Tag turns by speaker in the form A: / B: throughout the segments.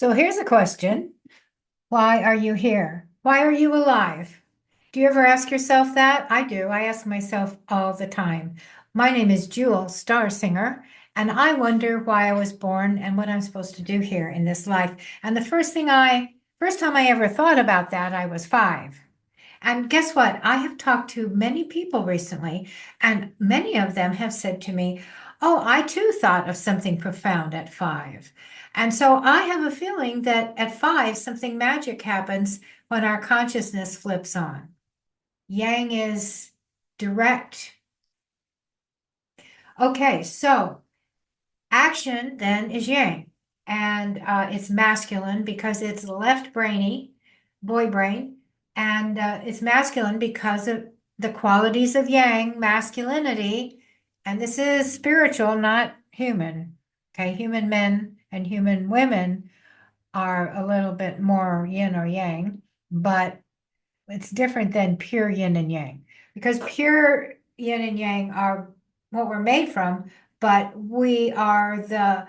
A: So here's a question. Why are you here? Why are you alive? Do you ever ask yourself that? I do. I ask myself all the time. My name is Jewell Starsinger, and I wonder why I was born and what I'm supposed to do here in this life. And the first time I ever thought about that, I was 5. And guess what? I have talked to many people recently, and many of them have said to me, "Oh, I too thought of something profound at 5." And so I have a feeling that at 5, something magic happens when our consciousness flips on. Yang is direct. Okay, so action then is yang, and it's masculine because it's left brainy, boy brain, and it's masculine because of the qualities of yang, masculinity, and this is spiritual, not human. Okay, human men and human women are a little bit more yin or yang, but it's different than pure yin and yang because pure yin and yang are what we're made from, but we are the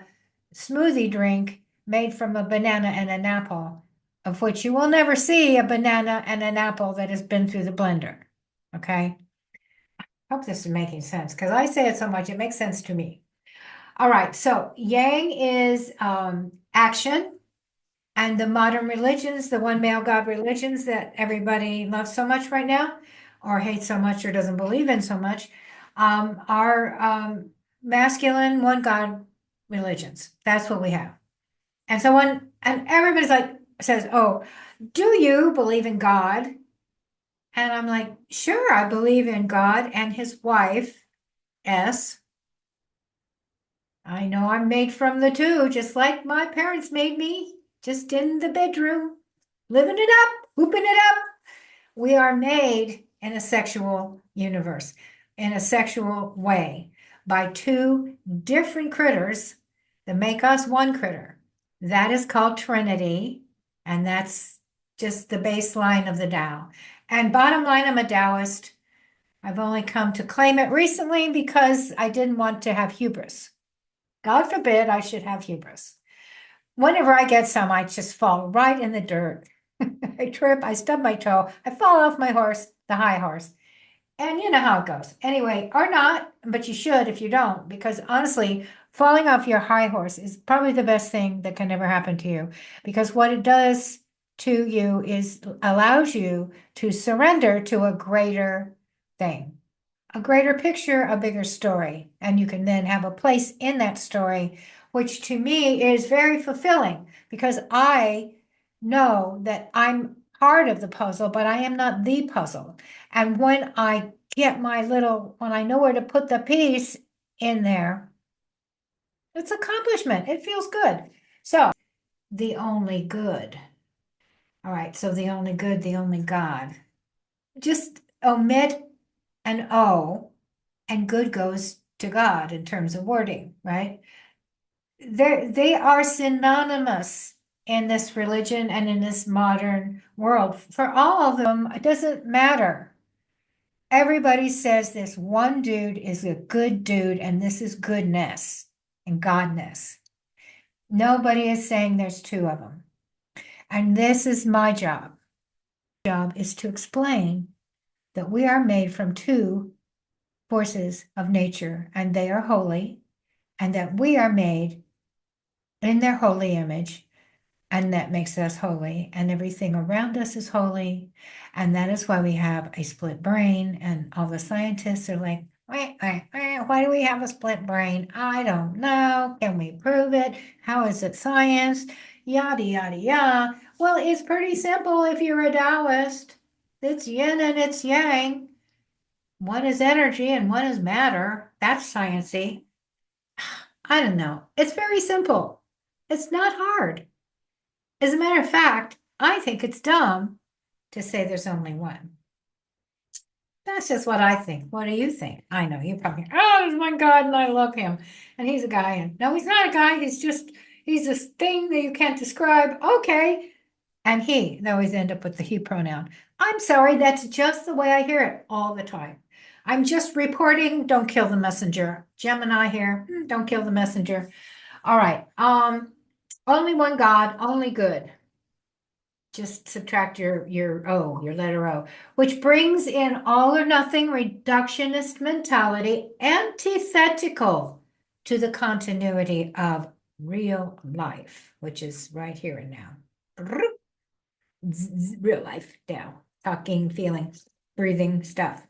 A: smoothie drink made from a banana and an apple, of which you will never see a banana and an apple that has been through the blender. Okay. Hope this is making sense because I say it so much, it makes sense to me. All right. So yang is action. And the modern religions, the one male God religions that everybody loves so much right now, or hates so much, or doesn't believe in so much, are masculine one God religions. That's what we have. And so and everybody's like, says, "Oh, do you believe in God?" And I'm like, "Sure, I believe in God and his wife, S. I know I'm made from the two, just like my parents made me, just in the bedroom, living it up, whooping it up. We are made in a sexual universe, in a sexual way, by two different critters that make us one critter. That is called Trinity, and that's just the baseline of the Tao. And bottom line, I'm a Taoist. I've only come to claim it recently because I didn't want to have hubris. God forbid I should have hubris. Whenever I get some, I just fall right in the dirt. I trip, I stub my toe, I fall off my horse, the high horse. And you know how it goes. Anyway, or not, but you should if you don't, because honestly, falling off your high horse is probably the best thing that can ever happen to you. Because what it does to you is allows you to surrender to a greater thing, a greater picture, a bigger story. And you can then have a place in that story, which to me is very fulfilling because I know that I'm part of the puzzle, but I am not the puzzle. And when I get when I know where to put the piece in there, it's accomplishment. It feels good. So, the only good. All right, so the only good, the only God. Just omit an O, and good goes to God in terms of wording, right? They are synonymous in this religion and in this modern world. For all of them, it doesn't matter. Everybody says this one dude is a good dude, and this is goodness and godness. Nobody is saying there's two of them. And this is my job. My job is to explain that we are made from two forces of nature, and they are holy, and that we are made in their holy image, and that makes us holy, and everything around us is holy, and that is why we have a split brain. And all the scientists are like, why do we have a split brain? I don't know. Can we prove it? How is it science? Yada, yada, yada. Well, it's pretty simple if you're a Taoist. It's yin and it's yang. One is energy and one is matter. That's sciencey. I don't know. It's very simple. It's not hard. As a matter of fact, I think it's dumb to say there's only one. That's just what I think. What do you think? I know you're probably, oh, there's one God and I love him. And he's a guy. And no, he's not a guy. He's this thing that you can't describe. Okay. And he, they always end up with the he pronoun. I'm sorry, that's just the way I hear it all the time. I'm just reporting, don't kill the messenger. Gemini here, don't kill the messenger. All right. Only one God, only good. Just subtract your O, your letter O, which brings in all or nothing reductionist mentality, antithetical to the continuity of real life, which is right here and now. Real life now. Talking, feeling, breathing stuff.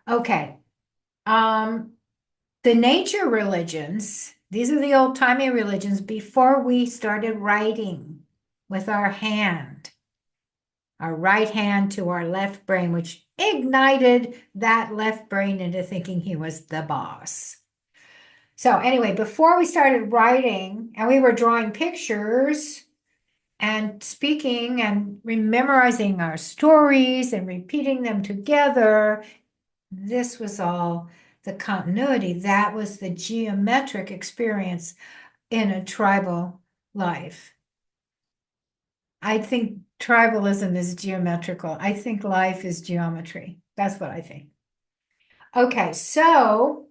A: Okay. The nature religions, these are the old-timey religions before we started writing with our hand, our right hand to our left brain, which ignited that left brain into thinking he was the boss. So anyway, before we started writing and we were drawing pictures and speaking and memorizing our stories and repeating them together, this was all the continuity. That was the geometric experience in a tribal life. I think tribalism is geometrical. I think life is geometry. That's what I think. Okay, so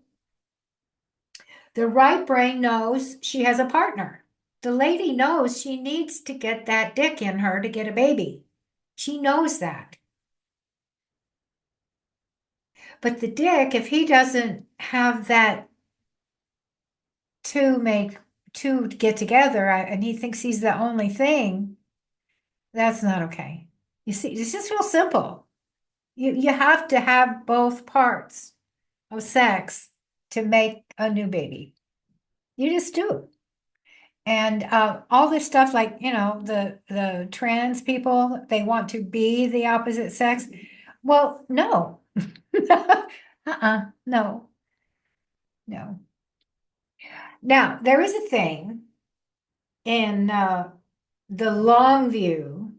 A: the right brain knows she has a partner. The lady knows she needs to get that dick in her to get a baby. She knows that. But the dick, if he doesn't have that two get together and he thinks he's the only thing, that's not okay. You see, it's just real simple. You have to have both parts of sex to make a new baby. You just do. And all this stuff, like, the trans people, they want to be the opposite sex. Well, no. No, no. Now, there is a thing in the long view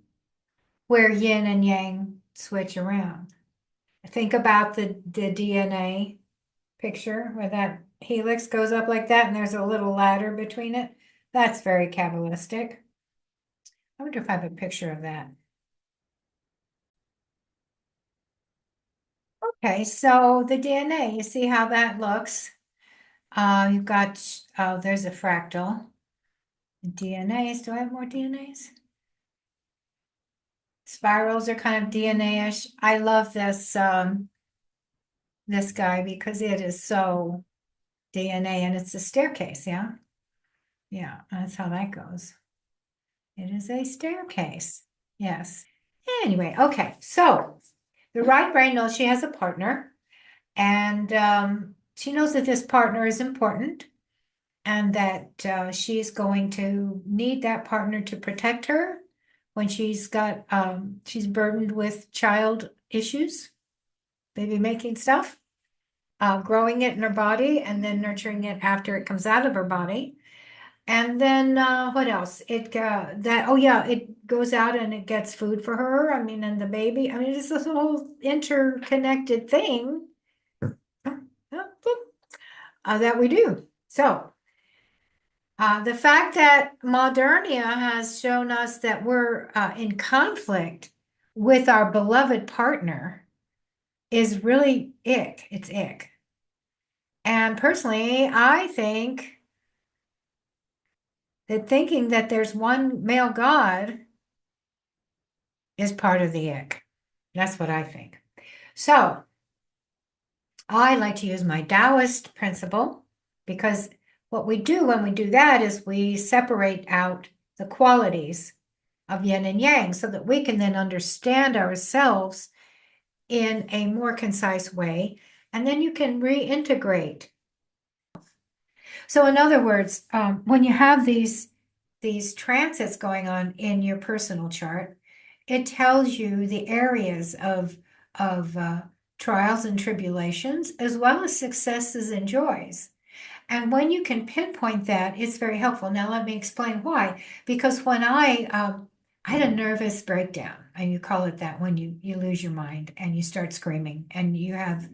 A: where yin and yang switch around. Think about the DNA picture where that helix goes up like that and there's a little ladder between it. That's very Kabbalistic. I wonder if I have a picture of that. Okay, so the DNA, you see how that looks? You've got, oh, there's a fractal. DNAs, do I have more DNAs? Spirals are kind of DNA-ish. I love this guy because it is so DNA and it's a staircase, yeah? Yeah, that's how that goes. It is a staircase. Yes. Anyway, okay. So the right brain knows she has a partner and she knows that this partner is important and that she's going to need that partner to protect her when she's burdened with child issues, baby making stuff, growing it in her body and then nurturing it after it comes out of her body. And then what else? It goes out and it gets food for her. I mean, and the baby. I mean, it's this whole interconnected thing that we do. So the fact that Modernia has shown us that we're in conflict with our beloved partner is really ick. It's ick. And personally, I think that thinking that there's one male God is part of the ick. That's what I think. So I like to use my Taoist principle because what we do when we do that is we separate out the qualities of yin and yang so that we can then understand ourselves in a more concise way. And then you can reintegrate. So in other words, when you have these transits going on in your personal chart, it tells you the areas of trials and tribulations, as well as successes and joys. And when you can pinpoint that, it's very helpful. Now, let me explain why. Because when I had a nervous breakdown, and you call it that when you lose your mind and you start screaming and you have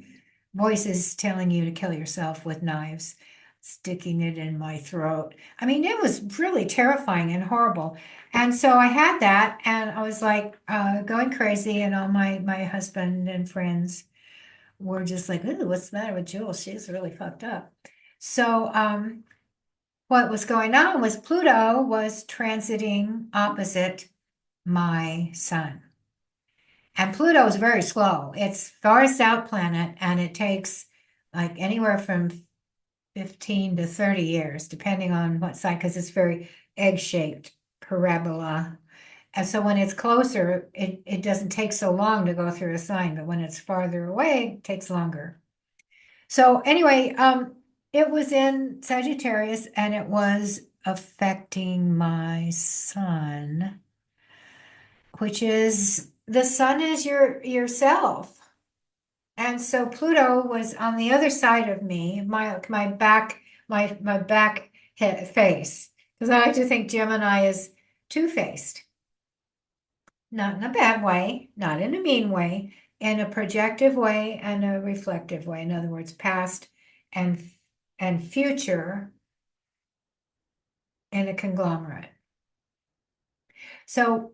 A: voices telling you to kill yourself with knives, sticking it in my throat. I mean, it was really terrifying and horrible. And so I had that and I was like going crazy, and all my husband and friends were just like, "Ooh, what's the matter with Jewell? She's really fucked up." So what was going on was Pluto was transiting opposite my sun. And Pluto is very slow. It's farthest out planet, and it takes like anywhere from 15 to 30 years, depending on what side, because it's very egg-shaped parabola. And so when it's closer, it doesn't take so long to go through a sign, but when it's farther away, it takes longer. So anyway, it was in Sagittarius and it was affecting my sun, which is the sun is yourself. And so Pluto was on the other side of me, my back, my back face. Because I like to think Gemini is two-faced. Not in a bad way, not in a mean way, in a projective way and a reflective way. In other words, past and future in a conglomerate. So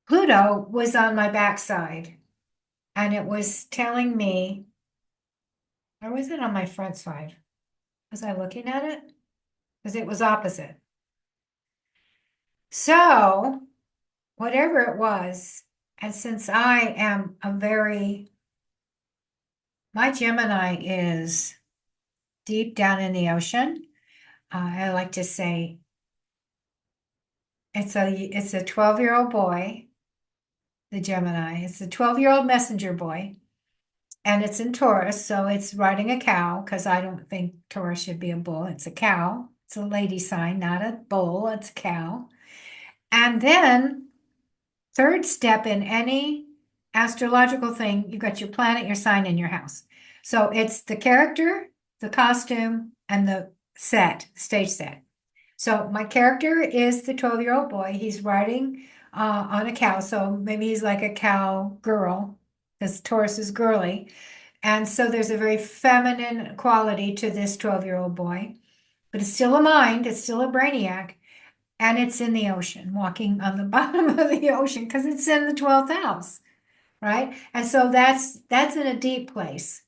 A: Pluto was on my backside and it was telling me, or was it on my front side? Was I looking at it? Because it was opposite. So whatever it was, and since I am my Gemini is deep down in the ocean. I like to say it's a 12-year-old boy, the Gemini. It's a 12-year-old messenger boy, and it's in Taurus, so it's riding a cow because I don't think Taurus should be a bull. It's a cow. It's a lady sign, not a bull. It's a cow. And then third step in any astrological thing, you've got your planet, your sign, and your house. So it's the character, the costume, and the stage set. So my character is the 12-year-old boy. He's riding on a cow. So maybe he's like a cow girl because Taurus is girly. And so there's a very feminine quality to this 12-year-old boy, but it's still a mind. It's still a brainiac. And it's in the ocean, walking on the bottom of the ocean because it's in the 12th house, right? And so that's in a deep place.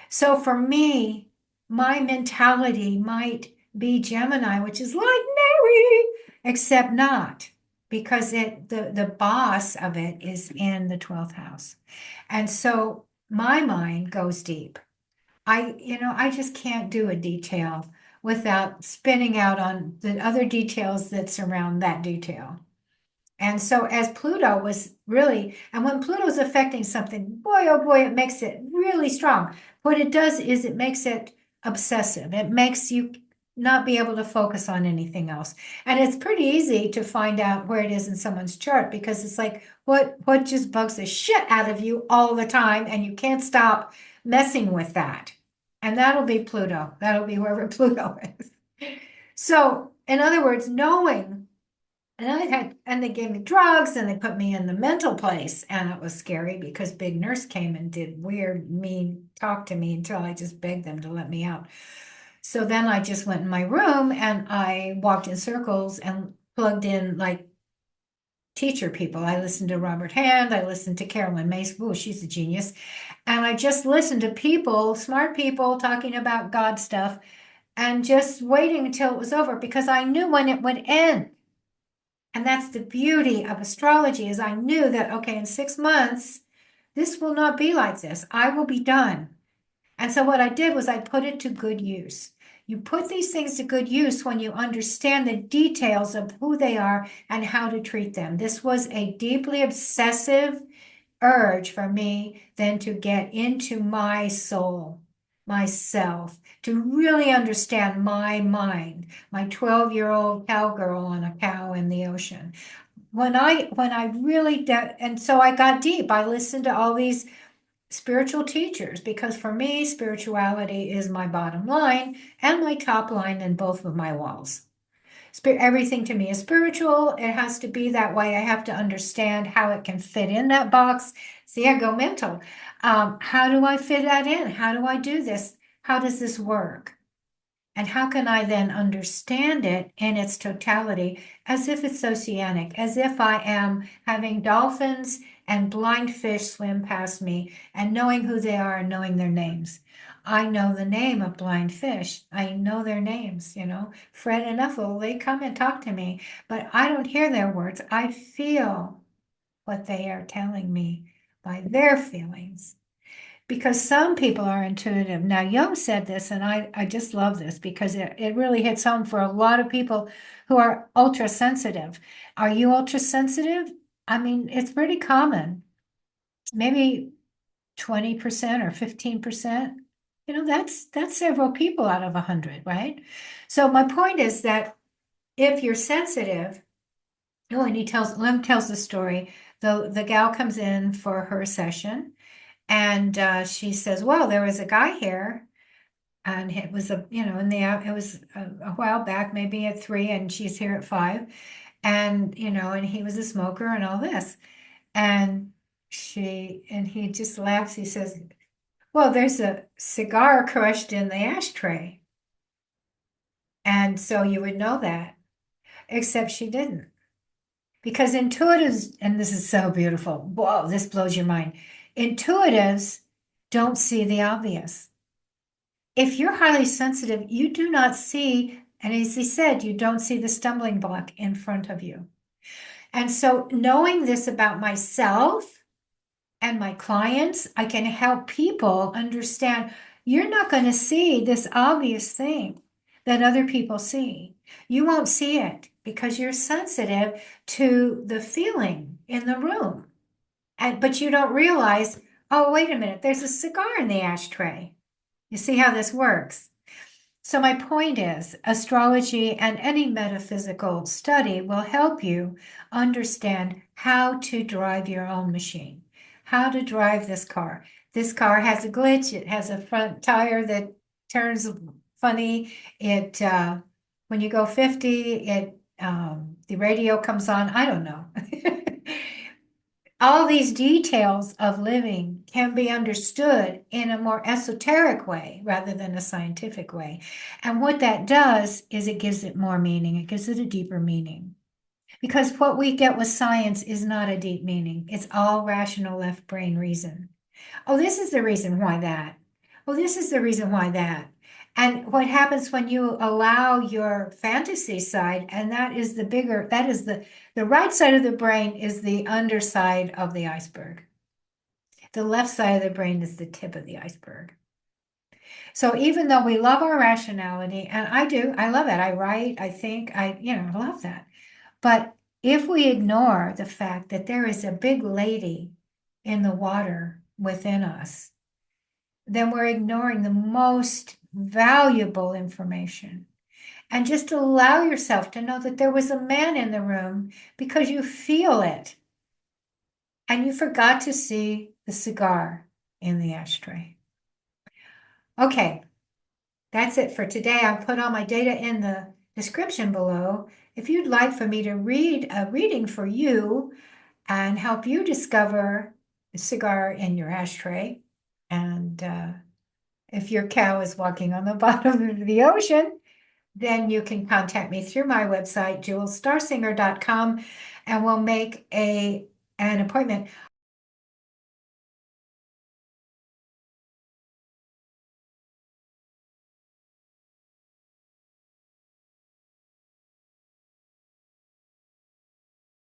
A: So for me, my mentality might be Gemini, which is like Mary, except not because the boss of it is in the 12th house. And so my mind goes deep. I just can't do a detail without spinning out on the other details that surround that detail. And so as Pluto was really, and when Pluto is affecting something, boy, oh boy, it makes it really strong. What it does is it makes it obsessive. It makes you not be able to focus on anything else. And it's pretty easy to find out where it is in someone's chart because it's like what just bugs the shit out of you all the time and you can't stop messing with that. And that'll be Pluto. That'll be wherever Pluto is. So, in other words, knowing and they gave me drugs and they put me in the mental place. And it was scary because big nurse came and did weird, mean talk to me until I just begged them to let me out. So then I just went in my room and I walked in circles and plugged in like teacher people. I listened to Robert Hand. I listened to Carolyn Mace. Ooh, she's a genius. And I just listened to people, smart people talking about God stuff and just waiting until it was over because I knew when it would end. And that's the beauty of astrology is I knew that, okay, in 6 months, this will not be like this. I will be done. And so what I did was I put it to good use. You put these things to good use when you understand the details of who they are and how to treat them. This was a deeply obsessive urge for me then to get into my soul, myself, to really understand my mind, my 12-year-old cowgirl on a cow in the ocean. When I really and so I got deep. I listened to all these spiritual teachers because for me, spirituality is my bottom line and my top line in both of my walls. Everything to me is spiritual. It has to be that way. I have to understand how it can fit in that box. See, I go mental. How do I fit that in? How do I do this? How does this work? And how can I then understand it in its totality as if it's oceanic, as if I am having dolphins and blind fish swim past me, and knowing who they are and knowing their names. I know the name of blind fish. I know their names, Fred and Ethel, they come and talk to me, but I don't hear their words. I feel what they are telling me by their feelings. Because some people are intuitive. Now, Jung said this, and I just love this because it really hits home for a lot of people who are ultra sensitive. Are you ultra sensitive? I mean, it's pretty common. Maybe 20% or 15%. That's several people out of 100, right? So my point is that if you're sensitive, and Lim tells the story. The gal comes in for her session, and she says, "Well, there was a guy here, and it was it was a while back, maybe at 3, and she's here at 5, and and he was a smoker and all this." And he just laughs. He says, "Well, there's a cigar crushed in the ashtray, and so you would know that." Except she didn't, because intuitives, and this is so beautiful. Whoa, this blows your mind. Intuitives don't see the obvious. If you're highly sensitive, you do not see, and as he said, you don't see the stumbling block in front of you. And so knowing this about myself and my clients, I can help people understand you're not going to see this obvious thing that other people see. You won't see it because you're sensitive to the feeling in the room. But you don't realize, oh, wait a minute, there's a cigar in the ashtray. You see how this works? So my point is, astrology and any metaphysical study will help you understand how to drive your own machine, how to drive this car. This car has a glitch. It has a front tire that turns funny. When you go 50, the radio comes on. I don't know. All these details of living can be understood in a more esoteric way rather than a scientific way. And what that does is it gives it more meaning. It gives it a deeper meaning. Because what we get with science is not a deep meaning. It's all rational left brain reason. Oh, this is the reason why that. Oh, this is the reason why that. And what happens when you allow your fantasy side, and that is the right side of the brain is the underside of the iceberg. The left side of the brain is the tip of the iceberg. So even though we love our rationality, and I love it. I write, I think, I love that. But if we ignore the fact that there is a big lady in the water within us, then we're ignoring the most valuable information. And just allow yourself to know that there was a man in the room because you feel it. And you forgot to see the cigar in the ashtray. Okay, that's it for today. I'll put all my data in the description below. If you'd like for me to read a reading for you and help you discover the cigar in your ashtray, and if your cow is walking on the bottom of the ocean, then you can contact me through my website, jewelstarsinger.com, and we'll make an appointment.